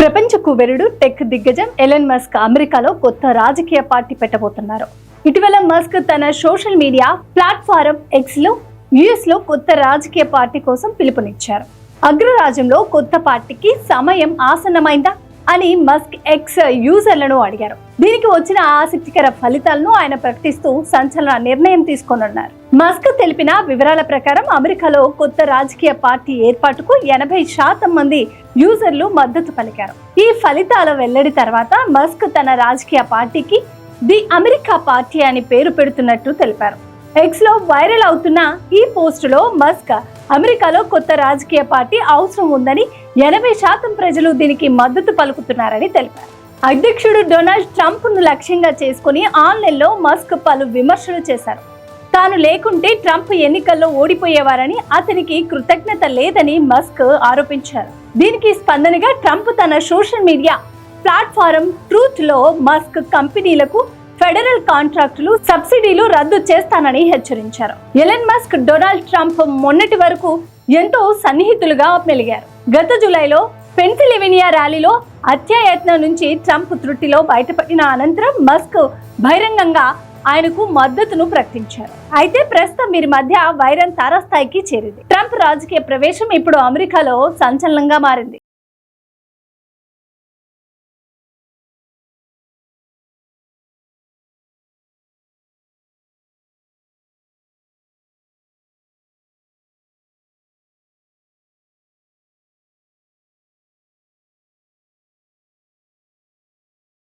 ప్రపంచ కుబేరుడు టెక్ దిగ్గజం ఎలన్ మస్క్ అమెరికాలో కొత్త రాజకీయ పార్టీ పెట్టబోతున్నారు. ఇటీవల మస్క్ తన సోషల్ మీడియా ప్లాట్ఫారం ఎక్స్ లో యుఎస్ లో కొత్త రాజకీయ పార్టీ కోసం పిలుపునిచ్చారు. అగ్రరాజ్యంలో కొత్త పార్టీకి సమయం ఆసన్నమైందా అని మస్క్ ఎక్స్ యూజర్లను అడిగారు. దీనికి వచ్చిన ఆసక్తికర ఫలితాలను ఆయన ప్రకటిస్తూ సంచలన నిర్ణయం తీసుకొనున్నారు. మస్క్ తెలిపిన వివరాల ప్రకారం అమెరికాలో కొత్త రాజకీయ పార్టీ ఏర్పాటుకు 80% మంది యూజర్లు మద్దతు పలికారు. ఈ ఫలితాల వెల్లడి తర్వాత మస్క్ తన రాజకీయ పార్టీకి ది అమెరికా పార్టీ అని పేరు పెడుతున్నట్టు తెలిపారు. ఎక్స్ లో వైరల్ అవుతున్న ఈ పోస్టులో మస్క్ అమెరికాలో కొత్త రాజకీయ పార్టీ అవసరం ఉందని 80% ప్రజలు దీనికి మద్దతు పలుకుతున్నారని తెలిపారు. అధ్యక్షుడు డొనాల్డ్ ట్రంప్ ను లక్ష్యంగా చేసుకుని ఆన్లైన్లో మస్క్ పలు విమర్శలు చేశారు. తాను లేకుంటే ట్రంప్ ఎన్నికల్లో ఓడిపోయేవారని, అతనికి కృతజ్ఞత లేదని మస్క్ ఆరోపించారు. దీనికి స్పందనగా ట్రంప్ తన సోషల్ మీడియా ప్లాట్ఫారం ట్రూత్ లో మస్క్ కంపెనీలకు ఫెడరల్ కాంట్రాక్టులు, సబ్సిడీలు రద్దు చేస్తానని హెచ్చరించారు. ఎలన్ మస్క్ డొనాల్డ్ ట్రంప్ మొన్నటి వరకు ఎంతో సన్నిహితులుగా మెలిగారు. గత జూలైలో పెన్సిల్వేనియా ర్యాలీలో హత్యాయత్నం నుంచి ట్రంప్ త్రుటిలో బయటపడిన అనంతరం మస్క్ బహిరంగంగా ఆయనకు మద్దతును ప్రకటించారు. అయితే ప్రస్తుతం వీరి మధ్య వైరం తారాస్థాయికి చేరింది. ట్రంప్ రాజకీయ ప్రవేశం ఇప్పుడు అమెరికాలో సంచలనంగా మారింది.